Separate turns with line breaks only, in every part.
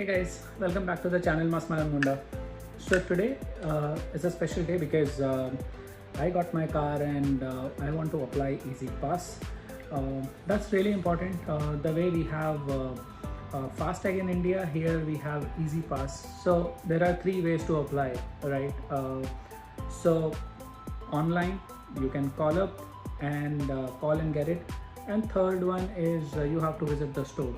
Hey guys, welcome back to the channel Masmaran Munda. So today is a special day because I got my car and I want to apply EZpass. That's really important. The way we have FASTag in India, here we have EZpass. So there are three ways to apply, right? So online, you can call up and call and get it. And third one is you have to visit the store.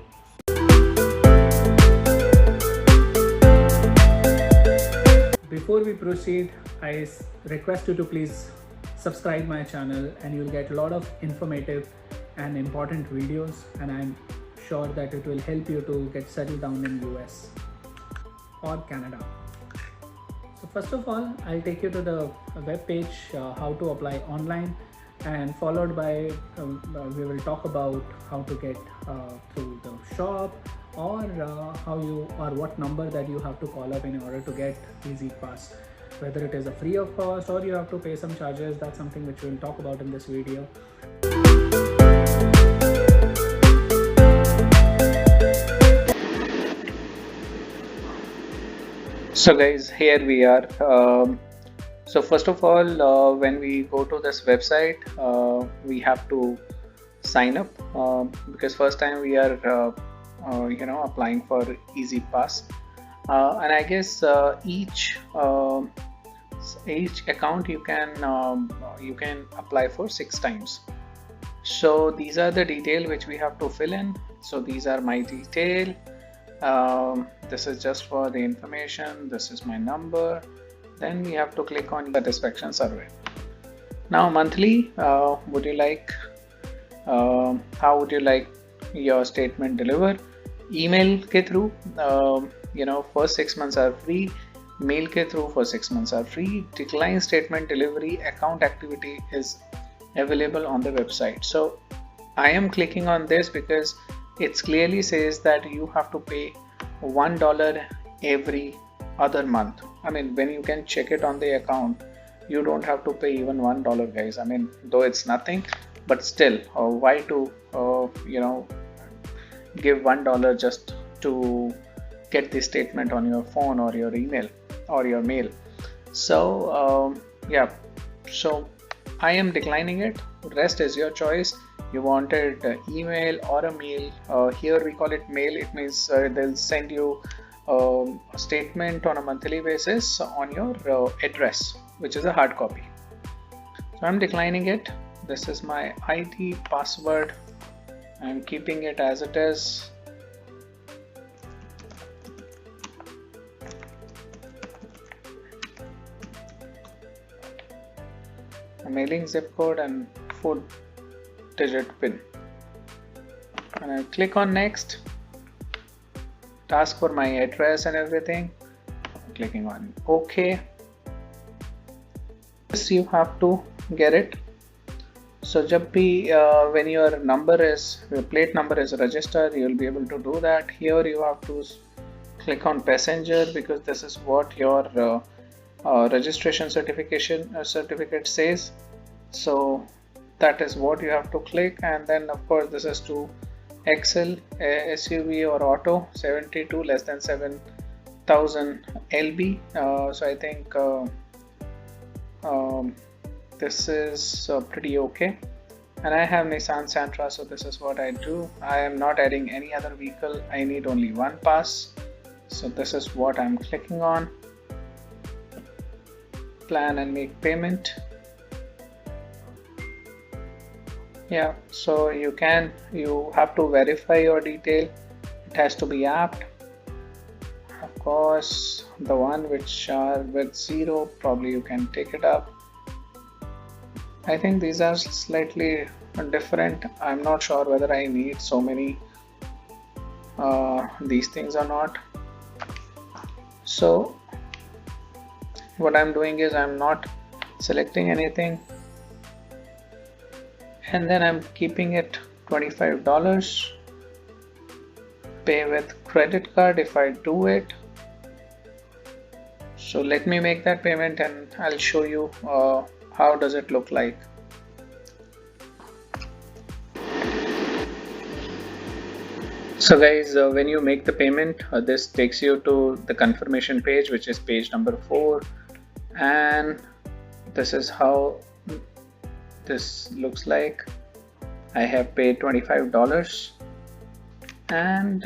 Before we proceed, I request you to please subscribe my channel and you'll get a lot of informative and important videos, and I'm sure that it will help you to get settled down in US or Canada. So first of all, I'll take you to the web page how to apply online, and followed by we will talk about how to get through the shop, or what number that you have to call up in order to get EZpass, whether it is a free of cost or you have to pay some charges. That's something which we'll talk about in this video. So guys, here we are. So first of all, when we go to this website, we have to sign up because first time we are applying for EZpass, and I guess each account you can apply for 6 times. So these are the detail which we have to fill in. So these are my detail. This is just for the information. This is my number. Then we have to click on satisfaction survey. Now monthly, how would you like your statement deliver? Email ke through, first 6 months are free. Mail ke through for 6 months are free. Decline statement delivery account activity is available on the website. So I am clicking on this because it clearly says that you have to pay $1 every other month. I mean, when you can check it on the account, you don't have to pay even $1, guys. I mean, though it's nothing, but still, why to give $1 just to get the statement on your phone or your email or your mail? So so I am declining it. Rest is your choice. You wanted email or a mail. Here we call it mail. It means they'll send you a statement on a monthly basis on your address, which is a hard copy. So I'm declining it. This is my ID password. I'm keeping it as it is. A mailing zip code and 4-digit PIN. And I click on next. Ask for my address and everything. I'm clicking on OK. This you have to get it. So when your plate number is registered, you will be able to do that. Here you have to click on passenger because this is what your registration certificate says. So that is what you have to click, and then of course this is to XL, SUV or auto, 72 less than 7,000 lb. So I think this is pretty okay, and I have Nissan Sentra, so this is what I do. I am not adding any other vehicle. I need only one pass, so this is what I'm clicking on. Plan and make payment. Yeah, so you have to verify your detail. It has to be apt. Of course, the one which are with 0, probably you can take it up. I think these are slightly different. I'm not sure whether I need so many these things or not. So what I'm doing is I'm not selecting anything, and then I'm keeping it $25. Pay with credit card if I do it. So let me make that payment and I'll show you how does it look like. So guys, when you make the payment, this takes you to the confirmation page, which is page number 4, and this is how this looks like. I have paid $25 and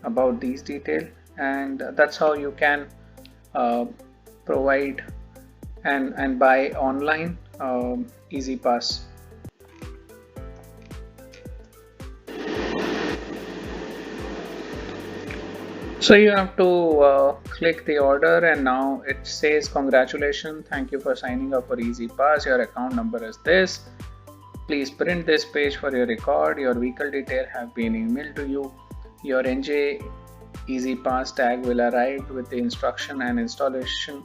about these details, and that's how you can provide and buy online EZpass. So you have to click the order, and now it says congratulations, thank you for signing up for EZpass, your account number is this, please print this page for your record, your vehicle detail have been emailed to you, your NJ EZpass tag will arrive with the instruction and installation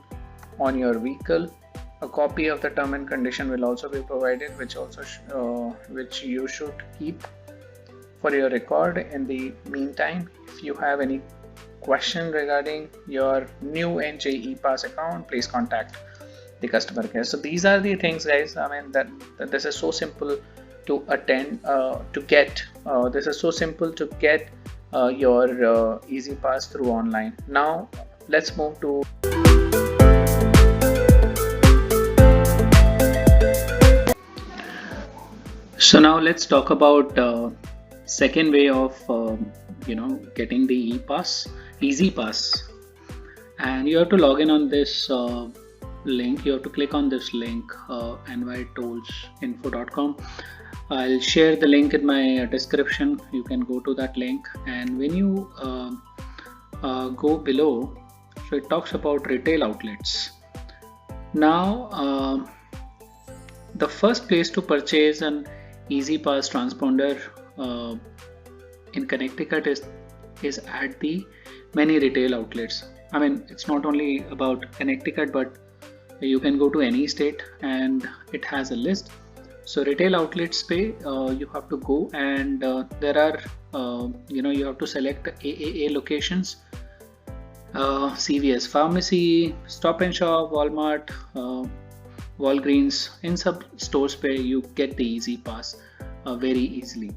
on your vehicle. A copy of the term and condition will also be provided, which you should keep for your record. In the meantime, if you have any question regarding your new NJ EPass account, please contact the customer care. So these are the things, guys. I mean that this is so simple to get. This is so simple to get your EZpass through online. Now let's move to So now let's talk about second way of getting the EZpass, and you have to log in on this link. You have to click on this link, nytollsinfo.com. I'll share the link in my description. You can go to that link, and when you go below, so it talks about retail outlets. Now the first place to purchase an EZpass transponder in Connecticut is at the many retail outlets. I mean, it's not only about Connecticut, but you can go to any state and it has a list. So retail outlets pay, you have to go, and there are you have to select AAA locations, CVS Pharmacy, Stop and Shop, Walmart, Walgreens. In some stores pay you get the EZpass very easily.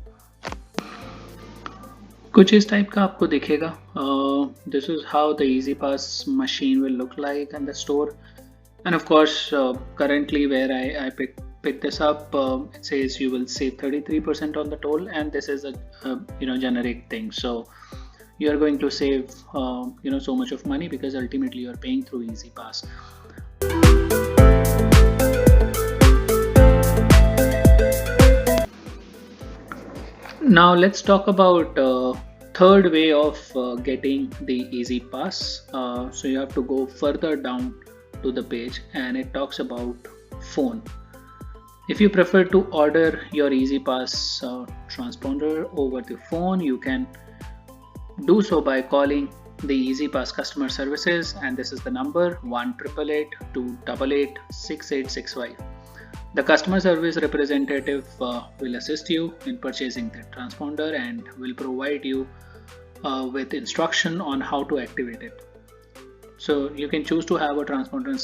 कुछ इस type का आपको दिखेगा. This is how the EZpass machine will look like in the store, and of course currently where I picked this up, it says you will save 33% on the toll, and this is a generic thing, so you are going to save so much of money because ultimately you are paying through EZpass. Now let's talk about third way of getting the EZpass. So you have to go further down to the page, and it talks about phone. If you prefer to order your EZpass transponder over the phone, you can do so by calling the EZpass customer services, and this is the number 1-888-288-6865. The customer service representative will assist you in purchasing the transponder and will provide you with instruction on how to activate it. So you can choose to have a transponder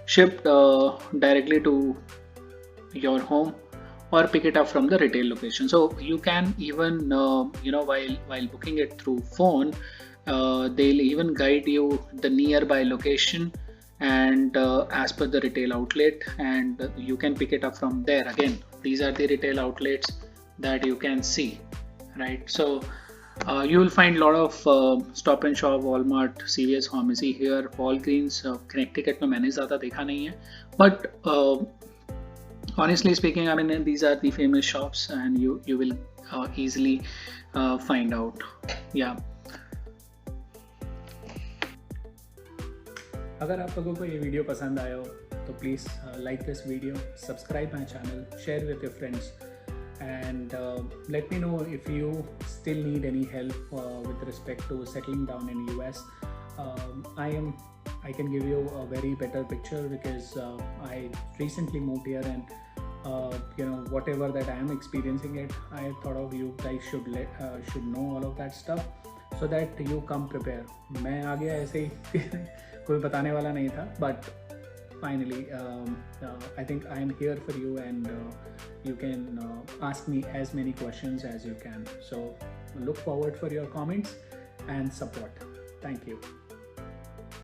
shipped directly to your home, or pick it up from the retail location. So you can even while booking it through phone, they'll even guide you the nearby location and as per the retail outlet, and you can pick it up from there. Again, these are the retail outlets that you can see, right? So you will find a lot of Stop and Shop, Walmart, CVS Pharmacy here. Walgreens Connecticut में मैंने ज़्यादा देखा नहीं है, but honestly speaking, I mean these are the famous shops, and you will easily find out. Yeah. अगर आप लोगों को ये वीडियो पसंद आया हो तो please like this video, subscribe my channel, share with your friends, and let me know if you still need any help with respect to settling down in US. I can give you a very better picture because I recently moved here, and whatever that I am experiencing it, I thought of you guys should know all of that stuff so that you come prepared. मैं आ गया ऐसे ही कोई बताने वाला नहीं था, but finally, I think I'm here for you, and you can ask me as many questions as you can. So look forward for your comments and support. Thank you.